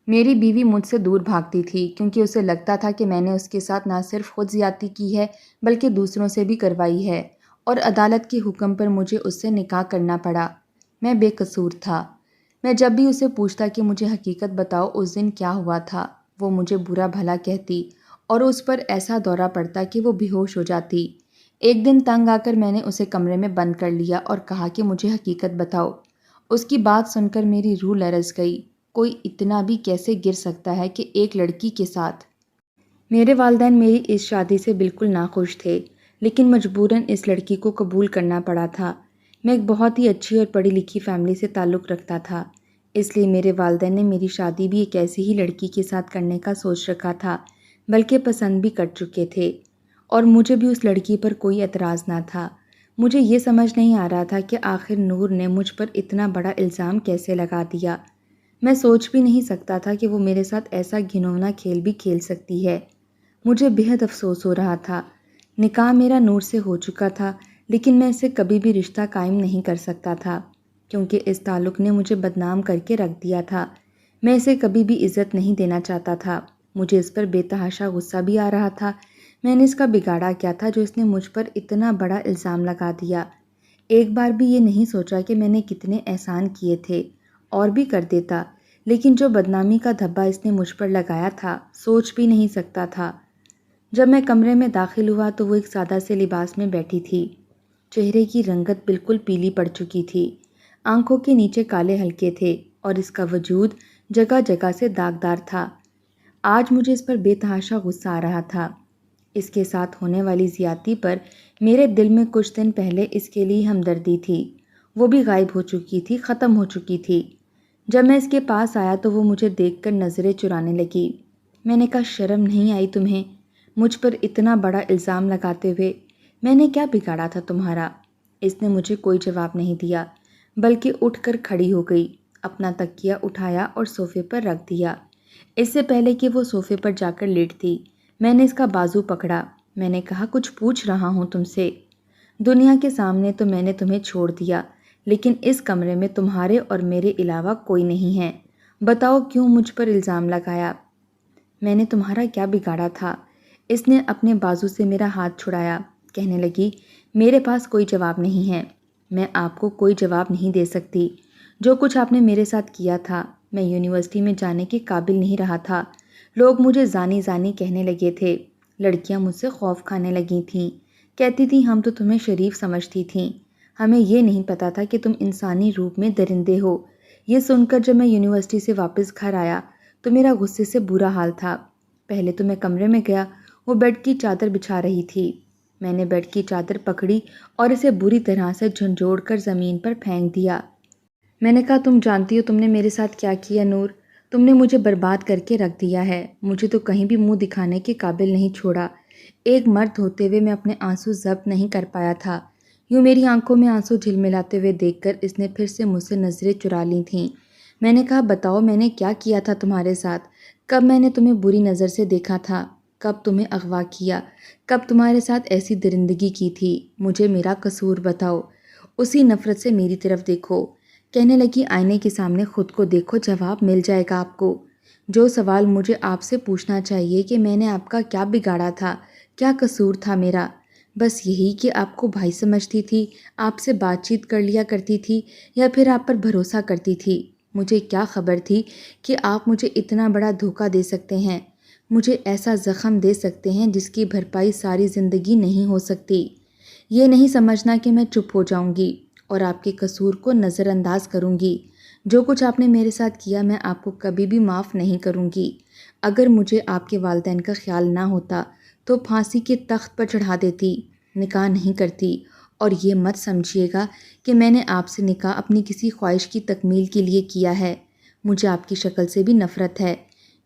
میری بیوی مجھ سے دور بھاگتی تھی کیونکہ اسے لگتا تھا کہ میں نے اس کے ساتھ نہ صرف خود زیادتی کی ہے بلکہ دوسروں سے بھی کروائی ہے، اور عدالت کے حکم پر مجھے اس سے نکاح کرنا پڑا۔ میں بے قصور تھا۔ میں جب بھی اسے پوچھتا کہ مجھے حقیقت بتاؤ اس دن کیا ہوا تھا، وہ مجھے برا بھلا کہتی اور اس پر ایسا دورہ پڑتا کہ وہ بے ہوش ہو جاتی۔ ایک دن تنگ آ کر میں نے اسے کمرے میں بند کر لیا اور کہا کہ مجھے حقیقت بتاؤ۔ اس کی بات سن کر میری روح لرز گئی۔ کوئی اتنا بھی کیسے گر سکتا ہے کہ ایک لڑکی کے ساتھ؟ میرے والدین میری اس شادی سے بالکل ناخوش تھے، لیکن مجبوراً اس لڑکی کو قبول کرنا پڑا تھا۔ میں ایک بہت ہی اچھی اور پڑھی لکھی فیملی سے تعلق رکھتا تھا، اس لیے میرے والدین نے میری شادی بھی ایک ایسی ہی لڑکی کے ساتھ کرنے کا سوچ رکھا تھا، بلکہ پسند بھی کر چکے تھے، اور مجھے بھی اس لڑکی پر کوئی اعتراض نہ تھا۔ مجھے یہ سمجھ نہیں آ رہا تھا کہ آخر نور نے مجھ پر اتنا بڑا الزام کیسے لگا دیا۔ میں سوچ بھی نہیں سکتا تھا کہ وہ میرے ساتھ ایسا گھنونا کھیل بھی کھیل سکتی ہے۔ مجھے بہت افسوس ہو رہا تھا۔ نکاح میرا نور سے ہو چکا تھا، لیکن میں اسے کبھی بھی رشتہ قائم نہیں کر سکتا تھا، کیونکہ اس تعلق نے مجھے بدنام کر کے رکھ دیا تھا۔ میں اسے کبھی بھی عزت نہیں دینا چاہتا تھا۔ مجھے اس پر بے تحاشا غصہ بھی آ رہا تھا۔ میں نے اس کا بگاڑا کیا تھا جو اس نے مجھ پر اتنا بڑا الزام لگا دیا؟ ایک بار بھی یہ نہیں سوچا کہ میں نے کتنے احسان کیے تھے، اور بھی کر دیتا، لیکن جو بدنامی کا دھبا اس نے مجھ پر لگایا تھا، سوچ بھی نہیں سکتا تھا۔ جب میں کمرے میں داخل ہوا تو وہ ایک سادہ سے لباس میں بیٹھی تھی۔ چہرے کی رنگت بالکل پیلی پڑ چکی تھی، آنکھوں کے نیچے کالے حلقے تھے، اور اس کا وجود جگہ جگہ سے داغدار تھا۔ آج مجھے اس پر بے تحاشا غصہ آ رہا تھا۔ اس کے ساتھ ہونے والی زیادتی پر میرے دل میں کچھ دن پہلے اس کے لیے ہمدردی تھی، وہ بھی غائب ہو چکی تھی، ختم ہو چکی تھی۔ جب میں اس کے پاس آیا تو وہ مجھے دیکھ کر نظریں چرانے لگی۔ میں نے کہا، شرم نہیں آئی تمہیں مجھ پر اتنا بڑا الزام لگاتے ہوئے؟ میں نے کیا بگاڑا تھا تمہارا؟ اس نے مجھے کوئی جواب نہیں دیا، بلکہ اٹھ کر کھڑی ہو گئی، اپنا تکیہ اٹھایا اور صوفے پر رکھ دیا۔ اس سے پہلے کہ وہ صوفے پر جا کر لیٹتی، میں نے اس کا بازو پکڑا۔ میں نے کہا، کچھ پوچھ رہا ہوں تم سے۔ دنیا کے سامنے تو میں نے تمہیں چھوڑ دیا، لیکن اس کمرے میں تمہارے اور میرے علاوہ کوئی نہیں ہے۔ بتاؤ کیوں مجھ پر الزام لگایا؟ میں نے تمہارا کیا بگاڑا تھا؟ اس نے اپنے بازو سے میرا ہاتھ چھڑایا، کہنے لگی، میرے پاس کوئی جواب نہیں ہے، میں آپ کو کوئی جواب نہیں دے سکتی۔ جو کچھ آپ نے میرے ساتھ کیا تھا، میں یونیورسٹی میں جانے کے قابل نہیں رہا تھا۔ لوگ مجھے زانی زانی کہنے لگے تھے، لڑکیاں مجھ سے خوف کھانے لگی تھیں، کہتی تھیں ہم تو تمہیں شریف سمجھتی تھیں، ہمیں یہ نہیں پتا تھا کہ تم انسانی روپ میں درندے ہو۔ یہ سن کر جب میں یونیورسٹی سے واپس گھر آیا تو میرا غصے سے برا حال تھا۔ پہلے تو میں کمرے میں گیا، وہ بیڈ کی چادر بچھا رہی تھی۔ میں نے بیڈ کی چادر پکڑی اور اسے بری طرح سے جھنجھوڑ کر زمین پر پھینک دیا۔ میں نے کہا، تم جانتی ہو تم نے میرے ساتھ کیا کیا نور؟ تم نے مجھے برباد کر کے رکھ دیا ہے، مجھے تو کہیں بھی منہ دکھانے کے قابل نہیں چھوڑا۔ ایک مرد ہوتے ہوئے میں اپنے آنسو ضبط نہیں کر پایا تھا۔ یوں میری آنکھوں میں آنسو جھلملاتے ہوئے دیکھ کر اس نے پھر سے مجھ سے نظریں چرا لی تھیں۔ میں نے کہا، بتاؤ میں نے کیا کیا تھا تمہارے ساتھ؟ کب میں نے تمہیں بری نظر سے دیکھا تھا؟ کب تمہیں اغوا کیا؟ کب تمہارے ساتھ ایسی درندگی کی تھی؟ مجھے میرا قصور بتاؤ۔ اسی نفرت سے میری طرف دیکھو، کہنے لگی، آئینے کے سامنے خود کو دیکھو، جواب مل جائے گا آپ کو۔ جو سوال مجھے آپ سے پوچھنا چاہیے کہ میں نے آپ کا کیا بگاڑا تھا، کیا قصور تھا میرا؟ بس یہی کہ آپ کو بھائی سمجھتی تھی، آپ سے بات چیت کر لیا کرتی تھی، یا پھر آپ پر بھروسہ کرتی تھی؟ مجھے کیا خبر تھی کہ آپ مجھے اتنا بڑا دھوکہ دے سکتے ہیں، مجھے ایسا زخم دے سکتے ہیں جس کی بھرپائی ساری زندگی نہیں ہو سکتی۔ یہ نہیں سمجھنا کہ میں چپ ہو جاؤں گی اور آپ کے قصور کو نظر انداز کروں گی۔ جو کچھ آپ نے میرے ساتھ کیا میں آپ کو کبھی بھی معاف نہیں کروں گی۔ اگر مجھے آپ کے والدین کا خیال نہ ہوتا تو پھانسی کے تخت پر چڑھا دیتی، نکاح نہیں کرتی، اور یہ مت سمجھیے گا کہ میں نے آپ سے نکاح اپنی کسی خواہش کی تکمیل کے لیے کیا ہے۔ مجھے آپ کی شکل سے بھی نفرت ہے۔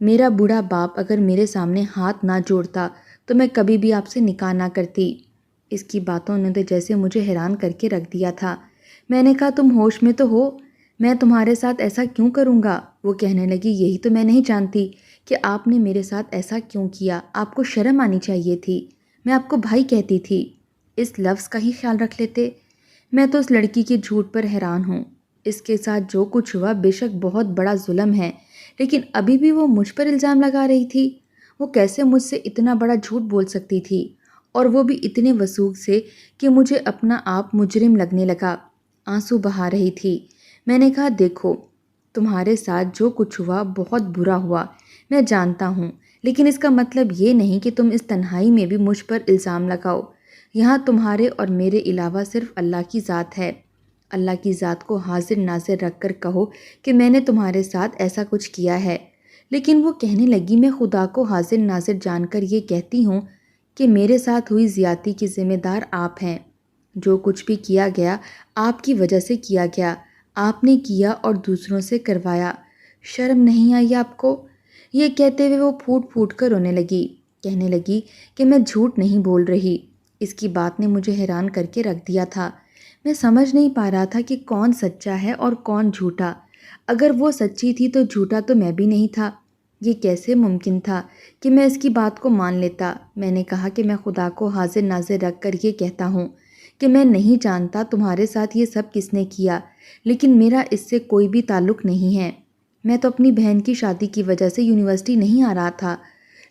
میرا بوڑھا باپ اگر میرے سامنے ہاتھ نہ جوڑتا تو میں کبھی بھی آپ سے نکاح نہ کرتی۔ اس کی باتوں نے تو جیسے مجھے حیران کر کے رکھ دیا تھا۔ میں نے کہا، تم ہوش میں تو ہو؟ میں تمہارے ساتھ ایسا کیوں کروں گا؟ وہ کہنے لگی، یہی تو میں نہیں جانتی کہ آپ نے میرے ساتھ ایسا کیوں کیا، آپ کو شرم آنی چاہیے تھی۔ میں آپ کو بھائی کہتی تھی، اس لفظ کا ہی خیال رکھ لیتے۔ میں تو اس لڑکی کے جھوٹ پر حیران ہوں۔ اس کے ساتھ جو کچھ ہوا بے شک بہت بڑا ظلم ہے، لیکن ابھی بھی وہ مجھ پر الزام لگا رہی تھی۔ وہ کیسے مجھ سے اتنا بڑا جھوٹ بول سکتی تھی، اور وہ بھی اتنے وثوق سے کہ مجھے اپنا آپ مجرم لگنے لگا۔ آنسو بہا رہی تھی۔ میں نے کہا، دیکھو، تمہارے ساتھ جو کچھ ہوا بہت برا ہوا، میں جانتا ہوں، لیکن اس کا مطلب یہ نہیں کہ تم اس تنہائی میں بھی مجھ پر الزام لگاؤ۔ یہاں تمہارے اور میرے علاوہ صرف اللہ کی ذات ہے۔ اللہ کی ذات کو حاضر ناظر رکھ کر کہو کہ میں نے تمہارے ساتھ ایسا کچھ کیا ہے۔ لیکن وہ کہنے لگی، میں خدا کو حاضر ناظر جان کر یہ کہتی ہوں کہ میرے ساتھ ہوئی زیادتی کی ذمہ دار آپ ہیں۔ جو کچھ بھی کیا گیا آپ کی وجہ سے کیا گیا، آپ نے کیا اور دوسروں سے کروایا۔ شرم نہیں آئی آپ کو؟ یہ کہتے ہوئے وہ پھوٹ پھوٹ کر رونے لگی، کہنے لگی کہ میں جھوٹ نہیں بول رہی۔ اس کی بات نے مجھے حیران کر کے رکھ دیا تھا۔ میں سمجھ نہیں پا رہا تھا کہ کون سچا ہے اور کون جھوٹا۔ اگر وہ سچی تھی تو جھوٹا تو میں بھی نہیں تھا۔ یہ کیسے ممکن تھا کہ میں اس کی بات کو مان لیتا؟ میں نے کہا کہ میں خدا کو حاضر ناظر رکھ کر یہ کہتا ہوں کہ میں نہیں جانتا تمہارے ساتھ یہ سب کس نے کیا، لیکن میرا اس سے کوئی بھی تعلق نہیں ہے۔ میں تو اپنی بہن کی شادی کی وجہ سے یونیورسٹی نہیں آ رہا تھا۔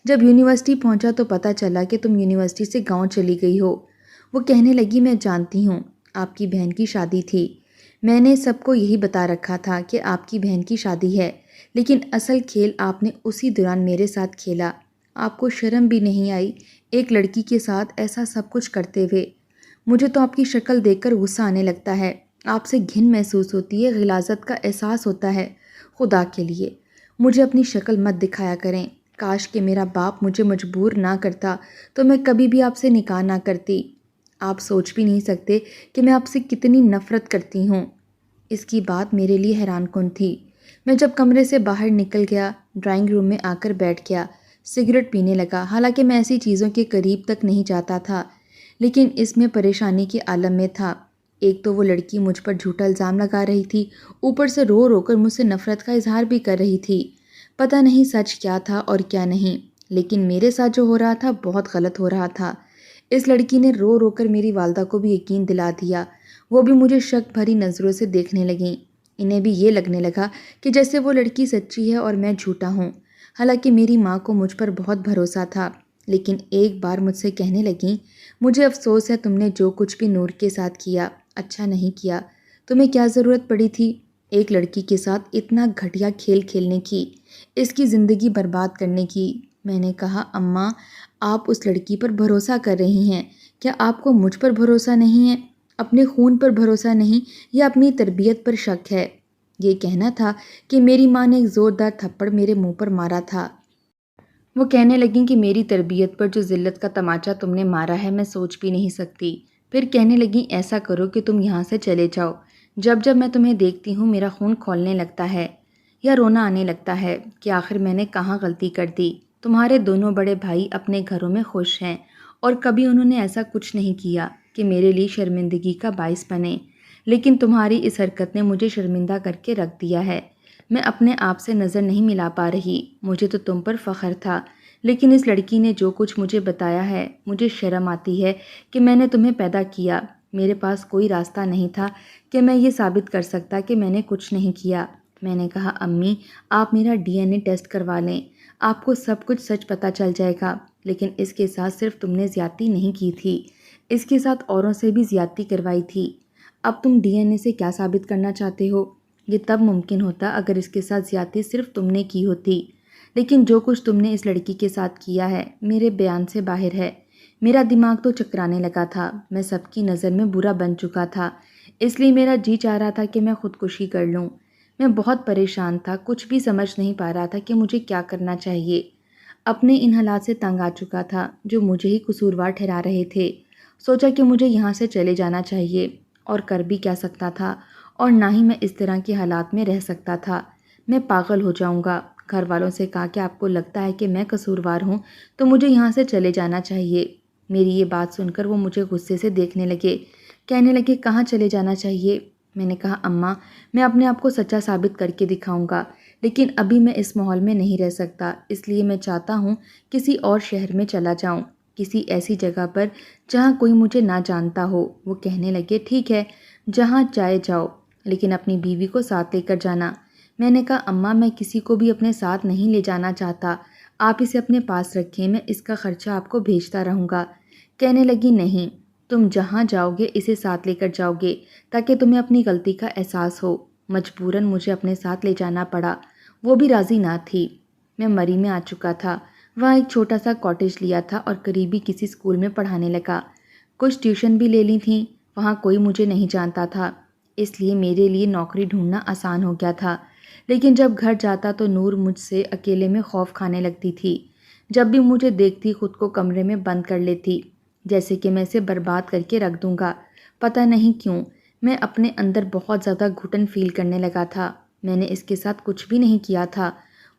جب یونیورسٹی پہنچا تو پتہ چلا کہ تم یونیورسٹی سے گاؤں چلی گئی ہو۔ وہ کہنے لگی، میں جانتی ہوں، آپ کی بہن کی شادی تھی۔ میں نے سب کو یہی بتا رکھا تھا کہ آپ کی بہن کی شادی ہے، لیکن اصل کھیل آپ نے اسی دوران میرے ساتھ کھیلا۔ آپ کو شرم بھی نہیں آئی ایک لڑکی کے ساتھ ایسا سب کچھ کرتے ہوئے؟ مجھے تو آپ کی شکل دیکھ کر غصہ آنے لگتا ہے، آپ سے گھن محسوس ہوتی ہے، غلاظت کا احساس ہوتا ہے۔ خدا کے لیے مجھے اپنی شکل مت دکھایا کریں۔ کاش کہ میرا باپ مجھے مجبور نہ کرتا تو میں کبھی بھی آپ سے نکاح نہ کرتی۔ آپ سوچ بھی نہیں سکتے کہ میں آپ سے کتنی نفرت کرتی ہوں۔ اس کی بات میرے لیے حیران کن تھی۔ میں جب کمرے سے باہر نکل گیا، ڈرائنگ روم میں آ کر بیٹھ گیا، سگریٹ پینے لگا۔ حالانکہ میں ایسی چیزوں کے قریب تک نہیں جاتا تھا، لیکن اس میں پریشانی کے عالم میں تھا۔ ایک تو وہ لڑکی مجھ پر جھوٹا الزام لگا رہی تھی، اوپر سے رو رو کر مجھ سے نفرت کا اظہار بھی کر رہی تھی۔ پتہ نہیں سچ کیا تھا اور کیا نہیں، لیکن میرے ساتھ جو ہو رہا تھا بہت غلط ہو رہا تھا۔ اس لڑکی نے رو رو کر میری والدہ کو بھی یقین دلا دیا۔ وہ بھی مجھے شک بھری نظروں سے دیکھنے لگیں۔ انہیں بھی یہ لگنے لگا کہ جیسے وہ لڑکی سچی ہے اور میں جھوٹا ہوں۔ حالانکہ میری ماں کو مجھ پر بہت بھروسہ تھا، لیکن ایک بار مجھ سے کہنے لگیں، مجھے افسوس ہے تم نے جو کچھ بھی نور کے ساتھ کیا اچھا نہیں کیا۔ تمہیں کیا ضرورت پڑی تھی ایک لڑکی کے ساتھ اتنا گھٹیا کھیل کھیلنے کی، اس کی زندگی برباد کرنے کی؟ میں نے کہا، اماں، آپ اس لڑکی پر بھروسہ کر رہی ہیں، کیا آپ کو مجھ پر بھروسہ نہیں ہے؟ اپنے خون پر بھروسہ نہیں یا اپنی تربیت پر شک ہے؟ یہ کہنا تھا کہ میری ماں نے ایک زوردار تھپڑ میرے منہ پر مارا تھا۔ وہ کہنے لگیں کہ میری تربیت پر جو ذلت کا تماچا تم نے مارا ہے میں سوچ بھی نہیں سکتی۔ پھر کہنے لگیں، ایسا کرو کہ تم یہاں سے چلے جاؤ۔ جب جب میں تمہیں دیکھتی ہوں میرا خون کھولنے لگتا ہے یا رونا آنے لگتا ہے کہ آخر میں نے کہاں غلطی کر دی۔ تمہارے دونوں بڑے بھائی اپنے گھروں میں خوش ہیں اور کبھی انہوں نے ایسا کچھ نہیں کیا کہ میرے لیے شرمندگی کا باعث بنے، لیکن تمہاری اس حرکت نے مجھے شرمندہ کر کے رکھ دیا ہے۔ میں اپنے آپ سے نظر نہیں ملا پا رہی۔ مجھے تو تم پر فخر تھا، لیکن اس لڑکی نے جو کچھ مجھے بتایا ہے، مجھے شرم آتی ہے کہ میں نے تمہیں پیدا کیا۔ میرے پاس کوئی راستہ نہیں تھا کہ میں یہ ثابت کر سکتا کہ میں نے کچھ نہیں کیا۔ میں نے کہا، امی، آپ میرا DNA ٹیسٹ کروا لیں، آپ کو سب کچھ سچ پتہ چل جائے گا۔ لیکن اس کے ساتھ صرف تم نے زیادتی نہیں کی تھی، اس کے ساتھ اوروں سے بھی زیادتی کروائی تھی۔ اب تم DNA سے کیا ثابت کرنا چاہتے ہو؟ یہ تب ممکن ہوتا اگر اس کے ساتھ زیادتی صرف تم نے کی ہوتی، لیکن جو کچھ تم نے اس لڑکی کے ساتھ کیا ہے میرے بیان سے باہر ہے۔ میرا دماغ تو چکرانے لگا تھا، میں سب کی نظر میں برا بن چکا تھا، اس لیے میرا جی چاہ رہا تھا کہ میں خودکشی کر لوں۔ میں بہت پریشان تھا، کچھ بھی سمجھ نہیں پا رہا تھا کہ مجھے کیا کرنا چاہیے۔ اپنے ان حالات سے تنگ آ چکا تھا جو مجھے ہی قصوروار ٹھہرا رہے تھے۔ سوچا کہ مجھے یہاں سے چلے جانا چاہیے، اور کر بھی کیا سکتا تھا، اور نہ ہی میں اس طرح کے حالات میں رہ سکتا تھا۔ میں پاگل ہو جاؤں گا۔ گھر والوں سے کہا کہ آپ کو لگتا ہے کہ میں قصوروار ہوں تو مجھے یہاں سے چلے جانا چاہیے۔ میری یہ بات سن کر وہ مجھے غصے سے دیکھنے لگے، کہنے لگے، کہاں چلے جانا چاہیے؟ میں نے کہا، اماں، میں اپنے آپ کو سچا ثابت کر کے دکھاؤں گا، لیکن ابھی میں اس ماحول میں نہیں رہ سکتا، اس لیے میں چاہتا ہوں کسی اور شہر میں چلا جاؤں، کسی ایسی جگہ پر جہاں کوئی مجھے نہ جانتا ہو۔ وہ کہنے لگے، ٹھیک ہے، جہاں چاہے جاؤ، لیکن اپنی بیوی کو ساتھ لے کر جانا۔ میں نے کہا اماں میں کسی کو بھی اپنے ساتھ نہیں لے جانا چاہتا، آپ اسے اپنے پاس رکھیں، میں اس کا خرچہ آپ کو بھیجتا رہوں گا۔ کہنے لگی نہیں، تم جہاں جاؤ گے اسے ساتھ لے کر جاؤ گے تاکہ تمہیں اپنی غلطی کا احساس ہو۔ مجبوراً مجھے اپنے ساتھ لے جانا پڑا، وہ بھی راضی نہ تھی۔ میں مری میں آ چکا تھا، وہاں ایک چھوٹا سا کاٹیج لیا تھا اور قریبی کسی اسکول میں پڑھانے لگا۔ کچھ ٹیوشن بھی لے لی تھیں، وہاں کوئی مجھے نہیں جانتا تھا، اس لیے میرے لیے نوکری ڈھونڈنا آسان ہو گیا تھا۔ لیکن جب گھر جاتا تو نور مجھ سے اکیلے میں خوف کھانے لگتی تھی۔ جب بھی مجھے دیکھتی خود کو کمرے میں بند کر لیتی، جیسے کہ میں اسے برباد کر کے رکھ دوں گا۔ پتہ نہیں کیوں میں اپنے اندر بہت زیادہ گھٹن فیل کرنے لگا تھا۔ میں نے اس کے ساتھ کچھ بھی نہیں کیا تھا،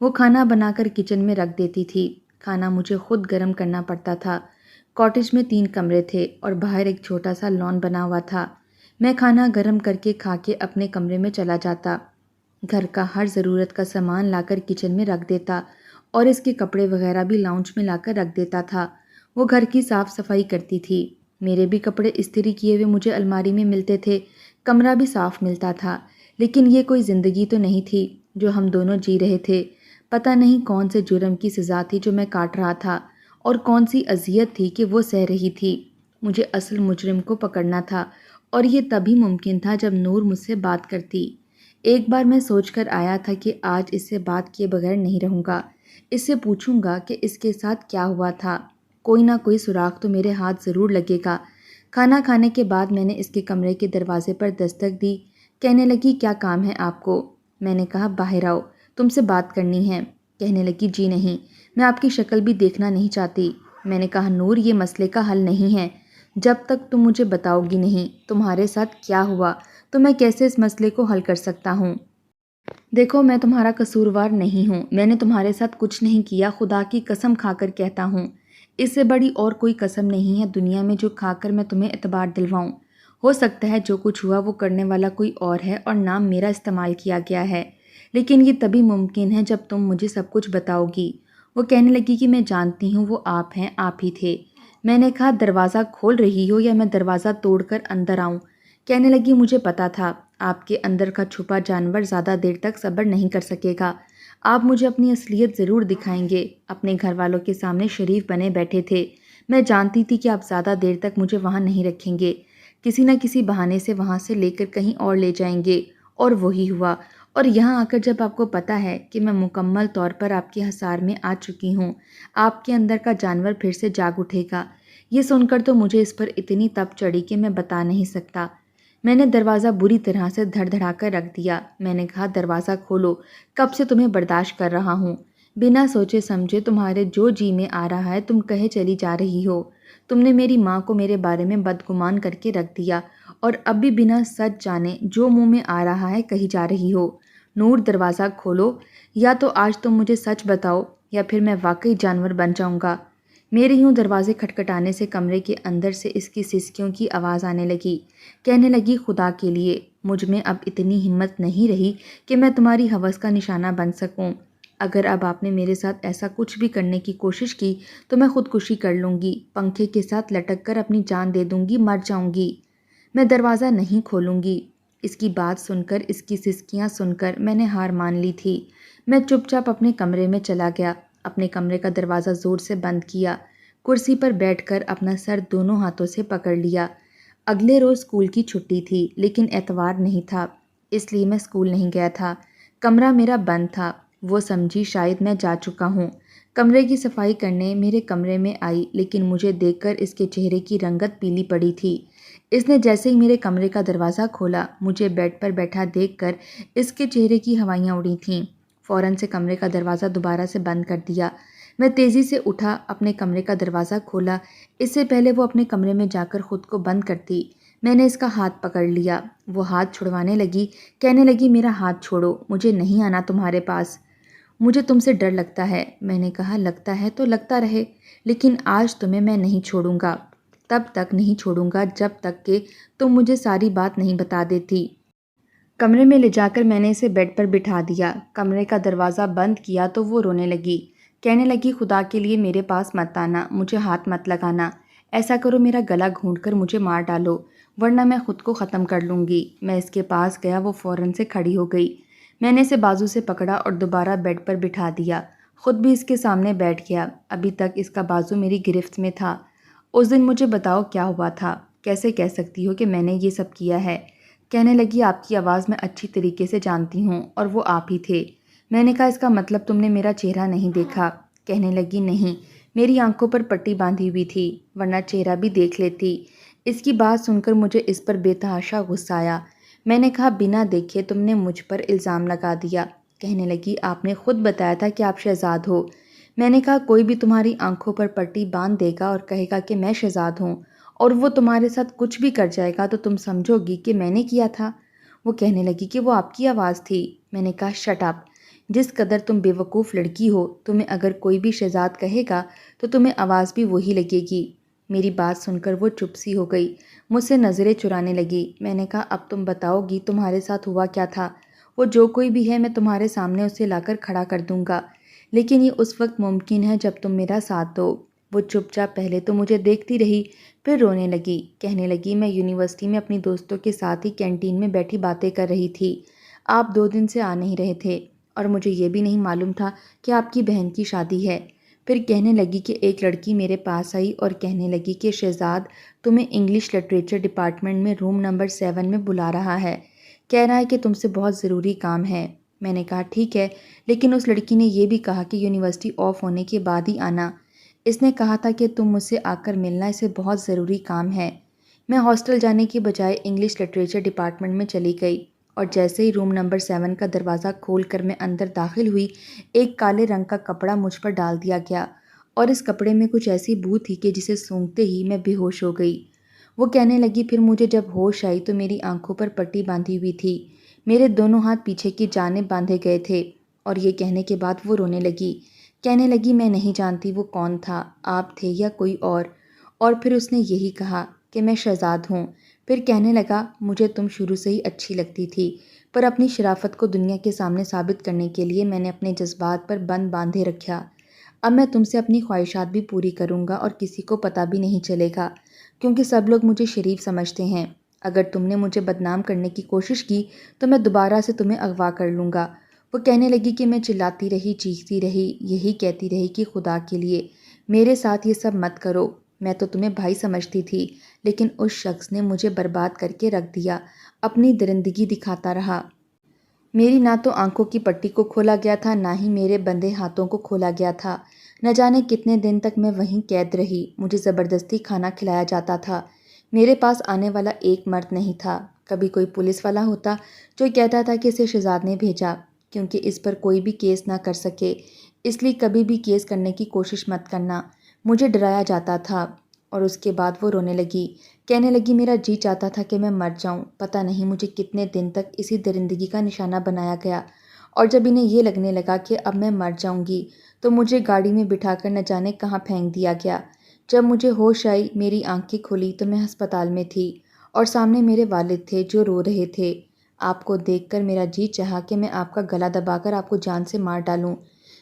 وہ کھانا بنا کر کچن میں رکھ دیتی تھی، کھانا مجھے خود گرم کرنا پڑتا تھا۔ کاٹیج میں 3 کمرے تھے اور باہر ایک چھوٹا سا لان بنا ہوا تھا۔ میں کھانا گرم کر کے کھا کے اپنے کمرے میں چلا جاتا، گھر کا ہر ضرورت کا سامان لا کر کچن میں رکھ دیتا اور اس کے کپڑے وغیرہ بھی لاؤنج میں لا کر رکھ دیتا تھا۔ وہ گھر کی صاف صفائی کرتی تھی، میرے بھی کپڑے استری کیے ہوئے مجھے الماری میں ملتے تھے، کمرہ بھی صاف ملتا تھا۔ لیکن یہ کوئی زندگی تو نہیں تھی جو ہم دونوں جی رہے تھے۔ پتہ نہیں کون سے جرم کی سزا تھی جو میں کاٹ رہا تھا اور کون سی اذیت تھی کہ وہ سہ رہی تھی۔ مجھے اصل مجرم کو پکڑنا تھا اور یہ تبھی ممکن تھا جب نور مجھ سے بات کرتی۔ ایک بار میں سوچ کر آیا تھا کہ آج اس سے بات کیے بغیر نہیں رہوں گا، اس سے پوچھوں گا کہ اس کے ساتھ کیا ہوا تھا، کوئی نہ کوئی سراغ تو میرے ہاتھ ضرور لگے گا۔ کھانا کھانے کے بعد میں نے اس کے کمرے کے دروازے پر دستک دی، کہنے لگی کیا کام ہے آپ کو؟ میں نے کہا باہر آؤ، تم سے بات کرنی ہے۔ کہنے لگی جی نہیں، میں آپ کی شکل بھی دیکھنا نہیں چاہتی۔ میں نے کہا نور یہ مسئلے کا حل نہیں ہے، جب تک تم مجھے بتاؤ گی نہیں تمہارے ساتھ کیا ہوا تو میں کیسے اس مسئلے کو حل کر سکتا ہوں۔ دیکھو میں تمہارا قصوروار نہیں ہوں، میں نے تمہارے ساتھ کچھ نہیں کیا، خدا کی قسم کھا کر کہتا ہوں۔ اس سے بڑی اور کوئی قسم نہیں ہے دنیا میں جو کھا کر میں تمہیں اعتبار دلواؤں۔ ہو سکتا ہے جو کچھ ہوا وہ کرنے والا کوئی اور ہے اور نام میرا استعمال کیا گیا ہے، لیکن یہ تبھی ممکن ہے جب تم مجھے سب کچھ بتاؤ گی۔ وہ کہنے لگی کہ میں جانتی ہوں وہ آپ ہیں، آپ ہی تھے۔ میں نے کہا دروازہ کھول رہی ہو یا میں دروازہ توڑ کر اندر آؤں؟ کہنے لگی مجھے پتا تھا آپ کے اندر کا چھپا جانور زیادہ دیر تک صبر نہیں کر سکے گا، آپ مجھے اپنی اصلیت ضرور دکھائیں گے۔ اپنے گھر والوں کے سامنے شریف بنے بیٹھے تھے، میں جانتی تھی کہ آپ زیادہ دیر تک مجھے وہاں نہیں رکھیں گے، کسی نہ کسی بہانے سے وہاں سے لے کر کہیں اور لے جائیں گے، اور وہی ہوا۔ اور یہاں آ کر جب آپ کو پتہ ہے کہ میں مکمل طور پر آپ کے حصار میں آ چکی ہوں، آپ کے اندر کا جانور پھر سے جاگ اٹھے گا۔ یہ سن کر تو مجھے اس پر اتنی تپ چڑھی کہ میں بتا نہیں سکتا۔ میں نے دروازہ بری طرح سے دھڑ دھڑا کر رکھ دیا۔ میں نے کہا دروازہ کھولو، کب سے تمہیں برداشت کر رہا ہوں، بنا سوچے سمجھے تمہارے جو جی میں آ رہا ہے تم کہے چلی جا رہی ہو۔ تم نے میری ماں کو میرے بارے میں بدگمان کر کے رکھ دیا اور اب بھی بنا سچ جانے جو منہ میں آ رہا ہے کہی جا رہی ہو۔ نور دروازہ کھولو، یا تو آج تم مجھے سچ بتاؤ یا پھر میں واقعی جانور بن جاؤں گا۔ میرے یوں دروازے کھٹکھٹانے سے کمرے کے اندر سے اس کی سسکیوں کی آواز آنے لگی۔ کہنے لگی خدا کے لیے مجھ میں اب اتنی ہمت نہیں رہی کہ میں تمہاری ہوس کا نشانہ بن سکوں۔ اگر اب آپ نے میرے ساتھ ایسا کچھ بھی کرنے کی کوشش کی تو میں خودکشی کر لوں گی، پنکھے کے ساتھ لٹک کر اپنی جان دے دوں گی، مر جاؤں گی، میں دروازہ نہیں کھولوں گی۔ اس کی بات سن کر، اس کی سسکیاں سن کر میں نے ہار مان لی تھی۔ میں چپ چاپ اپنے کمرے میں چلا گیا، اپنے کمرے کا دروازہ زور سے بند کیا، کرسی پر بیٹھ کر اپنا سر دونوں ہاتھوں سے پکڑ لیا۔ اگلے روز اسکول کی چھٹی تھی لیکن اتوار نہیں تھا، اس لیے میں اسکول نہیں گیا تھا۔ کمرہ میرا بند تھا، وہ سمجھی شاید میں جا چکا ہوں۔ کمرے کی صفائی کرنے میرے کمرے میں آئی لیکن مجھے دیکھ کر اس کے چہرے کی رنگت پیلی پڑی تھی۔ اس نے جیسے ہی میرے کمرے کا دروازہ کھولا، مجھے بیڈ پر بیٹھا دیکھ کر اس کے چہرے کی ہوائیاں اڑی تھیں۔ فوراً سے کمرے کا دروازہ دوبارہ سے بند کر دیا۔ میں تیزی سے اٹھا، اپنے کمرے کا دروازہ کھولا، اس سے پہلے وہ اپنے کمرے میں جا کر خود کو بند کرتی۔ میں نے اس کا ہاتھ پکڑ لیا، وہ ہاتھ چھڑوانے لگی، کہنے لگی میرا ہاتھ چھوڑو، مجھے نہیں آنا تمہارے پاس، مجھے تم سے ڈر لگتا ہے۔ میں نے کہا لگتا ہے تو لگتا رہے، لیکن آج تمہیں میں نہیں چھوڑوں گا، تب تک نہیں چھوڑوں گا جب تک کہ تم مجھے ساری بات نہیں بتا دیتی۔ کمرے میں لے جا کر میں نے اسے بیڈ پر بٹھا دیا، کمرے کا دروازہ بند کیا تو وہ رونے لگی، کہنے لگی خدا کے لیے میرے پاس مت آنا، مجھے ہاتھ مت لگانا، ایسا کرو میرا گلا گھونٹ کر مجھے مار ڈالو ورنہ میں خود کو ختم کر لوں گی۔ میں اس کے پاس گیا، وہ فوراً سے کھڑی ہو گئی۔ میں نے اسے بازو سے پکڑا اور دوبارہ بیڈ پر بٹھا دیا، خود بھی اس کے سامنے بیٹھ گیا۔ ابھی تک اس کا بازو میری گرفت میں تھا۔ اس دن مجھے بتاؤ کیا ہوا تھا؟ کیسے کہہ سکتی ہو کہ میں نے یہ سب کیا ہے؟ کہنے لگی آپ کی آواز میں اچھی طریقے سے جانتی ہوں، اور وہ آپ ہی تھے۔ میں نے کہا اس کا مطلب تم نے میرا چہرہ نہیں دیکھا؟ کہنے لگی نہیں، میری آنکھوں پر پٹی باندھی ہوئی تھی، ورنہ چہرہ بھی دیکھ لیتی۔ اس کی بات سن کر مجھے اس پر بے تحاشا غصہ آیا۔ میں نے کہا بنا دیکھے تم نے مجھ پر الزام لگا دیا۔ کہنے لگی آپ نے خود بتایا تھا کہ آپ شہزاد ہو۔ میں نے کہا کوئی بھی تمہاری آنکھوں پر پٹی باندھ دے گا اور کہے گا کہ میں شہزاد ہوں، اور وہ تمہارے ساتھ کچھ بھی کر جائے گا تو تم سمجھو گی کہ میں نے کیا تھا؟ وہ کہنے لگی کہ وہ آپ کی آواز تھی۔ میں نے کہا شٹ اپ، جس قدر تم بے وقوف لڑکی ہو، تمہیں اگر کوئی بھی شہزاد کہے گا تو تمہیں آواز بھی وہی لگے گی۔ میری بات سن کر وہ چپ سی ہو گئی، مجھ سے نظریں چرانے لگی۔ میں نے کہا اب تم بتاؤ گی تمہارے ساتھ ہوا کیا تھا؟ وہ جو کوئی بھی ہے میں تمہارے سامنے اسے لا کر کھڑا کر دوں گا، لیکن یہ اس وقت ممکن ہے جب تم میرا ساتھ دو۔ وہ چپ چاپ پہلے تو مجھے دیکھتی رہی، پھر رونے لگی۔ کہنے لگی میں یونیورسٹی میں اپنی دوستوں کے ساتھ ہی کینٹین میں بیٹھی باتیں کر رہی تھی، آپ 2 دن سے آ نہیں رہے تھے، اور مجھے یہ بھی نہیں معلوم تھا کہ آپ کی بہن کی شادی ہے۔ پھر کہنے لگی کہ ایک لڑکی میرے پاس آئی اور کہنے لگی کہ شہزاد تمہیں انگلش لٹریچر ڈپارٹمنٹ میں روم نمبر 7 میں بلا رہا ہے، کہہ رہا ہے کہ تم سے بہت ضروری کام ہے۔ میں نے کہا ٹھیک ہے، لیکن اس لڑکی نے یہ بھی کہا کہ یونیورسٹی آف ہونے کے بعد ہی آنا۔ اس نے کہا تھا کہ تم مجھ سے آ کر ملنا، اسے بہت ضروری کام ہے۔ میں ہاسٹل جانے کی بجائے انگلش لٹریچر ڈپارٹمنٹ میں چلی گئی، اور جیسے ہی روم نمبر 7 کا دروازہ کھول کر میں اندر داخل ہوئی، ایک کالے رنگ کا کپڑا مجھ پر ڈال دیا گیا، اور اس کپڑے میں کچھ ایسی بو تھی کہ جسے سونگھتے ہی میں بے ہوش ہو گئی۔ وہ کہنے لگی پھر مجھے جب ہوش آئی تو میری آنکھوں پر پٹی باندھی ہوئی تھی، میرے دونوں ہاتھ پیچھے کی جانب باندھے گئے تھے، اور یہ کہنے کے بعد وہ رونے لگی۔ کہنے لگی میں نہیں جانتی وہ کون تھا، آپ تھے یا کوئی اور پھر اس نے یہی کہا کہ میں شہزاد ہوں۔ پھر کہنے لگا مجھے تم شروع سے ہی اچھی لگتی تھی، پر اپنی شرافت کو دنیا کے سامنے ثابت کرنے کے لیے میں نے اپنے جذبات پر بند باندھے رکھا۔ اب میں تم سے اپنی خواہشات بھی پوری کروں گا اور کسی کو پتہ بھی نہیں چلے گا، کیونکہ سب لوگ مجھے شریف سمجھتے ہیں۔ اگر تم نے مجھے بدنام کرنے کی کوشش کی تو میں دوبارہ سے تمہیں اغوا کر لوں گا۔ وہ کہنے لگی کہ میں چلاتی رہی، چیختی رہی، یہی کہتی رہی کہ خدا کے لیے میرے ساتھ یہ سب مت کرو، میں تو تمہیں بھائی سمجھتی تھی، لیکن اس شخص نے مجھے برباد کر کے رکھ دیا، اپنی درندگی دکھاتا رہا۔ میری نہ تو آنکھوں کی پٹی کو کھولا گیا تھا، نہ ہی میرے بندھے ہاتھوں کو کھولا گیا تھا۔ نہ جانے کتنے دن تک میں وہیں قید رہی، مجھے زبردستی کھانا کھلایا جاتا تھا۔ میرے پاس آنے والا ایک مرد نہیں تھا۔ کبھی کوئی پولیس والا ہوتا جو کہتا تھا کہ اسے شہزاد نے بھیجا، کیونکہ اس پر کوئی بھی کیس نہ کر سکے، اس لیے کبھی بھی کیس کرنے کی کوشش مت کرنا۔ مجھے ڈرایا جاتا تھا۔ اور اس کے بعد وہ رونے لگی، کہنے لگی میرا جی چاہتا تھا کہ میں مر جاؤں، پتہ نہیں مجھے کتنے دن تک اسی درندگی کا نشانہ بنایا گیا، اور جب انہیں یہ لگنے لگا کہ اب میں مر جاؤں گی تو مجھے گاڑی میں بٹھا کر نہ جانے کہاں پھینک دیا گیا۔ جب مجھے ہوش آئی، میری آنکھیں کھلی تو میں ہسپتال میں تھی، اور سامنے میرے والد تھے جو رو رہے تھے۔ آپ کو دیکھ کر میرا جی چاہا کہ میں آپ کا گلا دبا کر آپ کو جان سے مار ڈالوں۔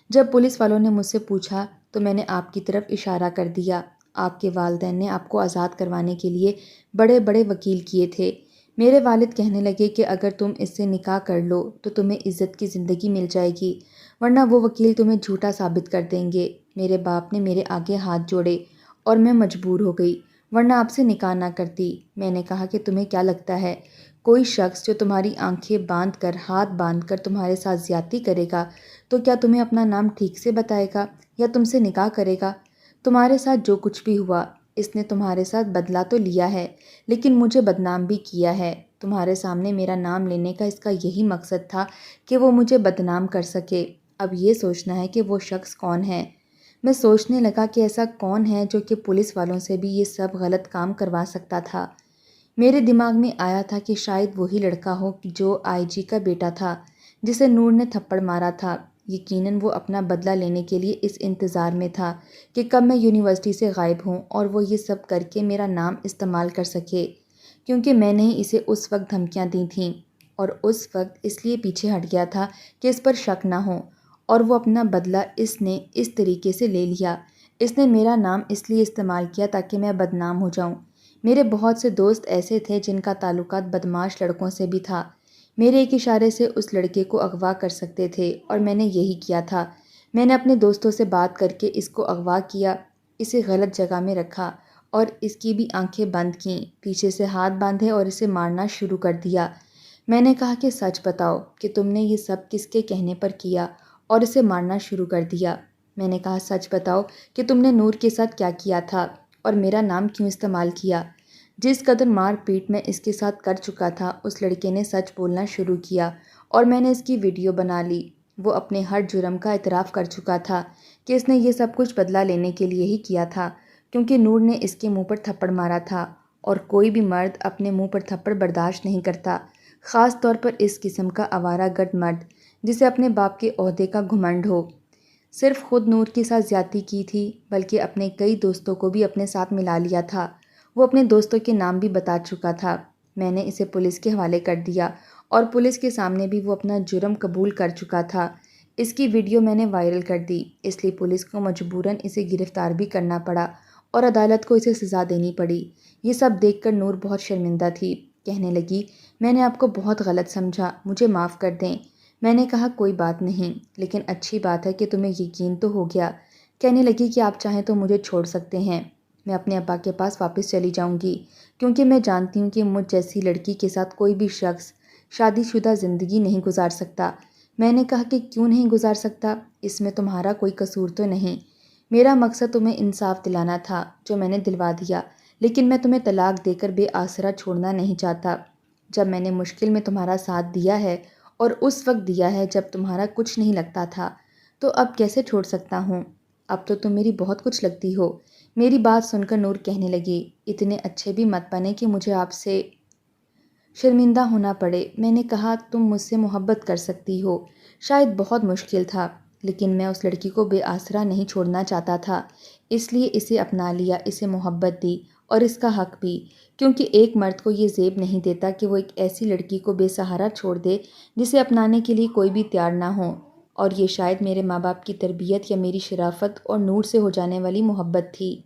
جب پولیس والوں نے مجھ سے پوچھا تو میں نے آپ کی طرف اشارہ کر دیا۔ آپ کے والدین نے آپ کو آزاد کروانے کے لیے بڑے بڑے وکیل کیے تھے۔ میرے والد کہنے لگے کہ اگر تم اس سے نکاح کر لو تو تمہیں عزت کی زندگی مل جائے گی، ورنہ وہ وکیل تمہیں جھوٹا ثابت کر دیں گے۔ میرے باپ نے میرے آگے ہاتھ جوڑے اور میں مجبور ہو گئی، ورنہ آپ سے نکاح نہ کرتی۔ میں نے کہا کہ تمہیں کیا لگتا ہے کوئی شخص جو تمہاری آنکھیں باندھ کر، ہاتھ باندھ کر تمہارے ساتھ زیادتی کرے گا تو کیا تمہیں اپنا نام ٹھیک سے بتائے گا یا تم سے نکاح کرے گا؟ تمہارے ساتھ جو کچھ بھی ہوا، اس نے تمہارے ساتھ بدلہ تو لیا ہے، لیکن مجھے بدنام بھی کیا ہے۔ تمہارے سامنے میرا نام لینے کا اس کا یہی مقصد تھا کہ وہ مجھے بدنام کر سکے۔ اب یہ سوچنا ہے کہ وہ شخص کون ہے۔ میں سوچنے لگا کہ ایسا کون ہے جو کہ پولیس والوں سے بھی یہ سب غلط کام کروا سکتا تھا۔ میرے دماغ میں آیا تھا کہ شاید وہی لڑکا ہو جو آئی جی کا بیٹا تھا، جسے نور نے تھپڑ مارا تھا۔ یقیناً وہ اپنا بدلہ لینے کے لیے اس انتظار میں تھا کہ کب میں یونیورسٹی سے غائب ہوں اور وہ یہ سب کر کے میرا نام استعمال کر سکے، کیونکہ میں نے اسے اس وقت دھمکیاں دی تھیں، اور اس وقت اس لیے پیچھے ہٹ گیا تھا کہ اس پر شک نہ ہو، اور وہ اپنا بدلہ اس نے اس طریقے سے لے لیا۔ اس نے میرا نام اس لیے استعمال کیا تاکہ میں بدنام ہو جاؤں۔ میرے بہت سے دوست ایسے تھے جن کا تعلقات بدمعاش لڑکوں سے بھی تھا۔ میرے ایک اشارے سے اس لڑکے کو اغوا کر سکتے تھے اور میں نے یہی کیا تھا۔ میں نے اپنے دوستوں سے بات کر کے اس کو اغوا کیا، اسے غلط جگہ میں رکھا اور اس کی بھی آنکھیں بند کیں، پیچھے سے ہاتھ باندھے اور اسے مارنا شروع کر دیا۔ میں نے کہا کہ سچ بتاؤ کہ تم نے یہ سب کس کے کہنے پر کیا اور اسے مارنا شروع کر دیا۔ میں نے کہا سچ بتاؤ کہ تم نے نور کے ساتھ کیا کیا تھا اور میرا نام کیوں استعمال کیا۔ جس قدر مار پیٹ میں اس کے ساتھ کر چکا تھا، اس لڑکے نے سچ بولنا شروع کیا اور میں نے اس کی ویڈیو بنا لی۔ وہ اپنے ہر جرم کا اعتراف کر چکا تھا کہ اس نے یہ سب کچھ بدلہ لینے کے لیے ہی کیا تھا، کیونکہ نور نے اس کے منہ پر تھپڑ مارا تھا اور کوئی بھی مرد اپنے منہ پر تھپڑ برداشت نہیں کرتا، خاص طور پر اس قسم کا آوارہ گرد مرد جسے اپنے باپ کے عہدے کا گھمنڈ ہو۔ صرف خود نور کے ساتھ زیادتی کی تھی، بلکہ اپنے کئی دوستوں کو بھی اپنے ساتھ ملا لیا تھا۔ وہ اپنے دوستوں کے نام بھی بتا چکا تھا۔ میں نے اسے پولیس کے حوالے کر دیا اور پولیس کے سامنے بھی وہ اپنا جرم قبول کر چکا تھا۔ اس کی ویڈیو میں نے وائرل کر دی، اس لیے پولیس کو مجبوراً اسے گرفتار بھی کرنا پڑا اور عدالت کو اسے سزا دینی پڑی۔ یہ سب دیکھ کر نور بہت شرمندہ تھی، کہنے لگی میں نے آپ کو بہت غلط سمجھا، مجھے معاف کر دیں۔ میں نے کہا کوئی بات نہیں، لیکن اچھی بات ہے کہ تمہیں یقین تو ہو گیا۔ کہنے لگی کہ آپ چاہیں تو مجھے چھوڑ سکتے ہیں، میں اپنے ابا کے پاس واپس چلی جاؤں گی، کیونکہ میں جانتی ہوں کہ مجھ جیسی لڑکی کے ساتھ کوئی بھی شخص شادی شدہ زندگی نہیں گزار سکتا۔ میں نے کہا کہ کیوں نہیں گزار سکتا؟ اس میں تمہارا کوئی قصور تو نہیں۔ میرا مقصد تمہیں انصاف دلانا تھا، جو میں نے دلوا دیا، لیکن میں تمہیں طلاق دے کر بے آسرا چھوڑنا نہیں چاہتا۔ جب میں نے مشکل میں تمہارا ساتھ دیا ہے اور اس وقت دیا ہے جب تمہارا کچھ نہیں لگتا تھا، تو اب کیسے چھوڑ سکتا ہوں؟ اب تو تم میری بہت کچھ لگتی ہو۔ میری بات سن کر نور کہنے لگی اتنے اچھے بھی مت بنے کہ مجھے آپ سے شرمندہ ہونا پڑے۔ میں نے کہا تم مجھ سے محبت کر سکتی ہو، شاید بہت مشکل تھا، لیکن میں اس لڑکی کو بے آسرا نہیں چھوڑنا چاہتا تھا، اس لیے اسے اپنا لیا، اسے محبت دی اور اس کا حق بھی، کیونکہ ایک مرد کو یہ زیب نہیں دیتا کہ وہ ایک ایسی لڑکی کو بے سہارا چھوڑ دے جسے اپنانے کے لیے کوئی بھی تیار نہ ہو۔ اور یہ شاید میرے ماں باپ کی تربیت یا میری شرافت اور نور سے ہو جانے والی محبت تھی۔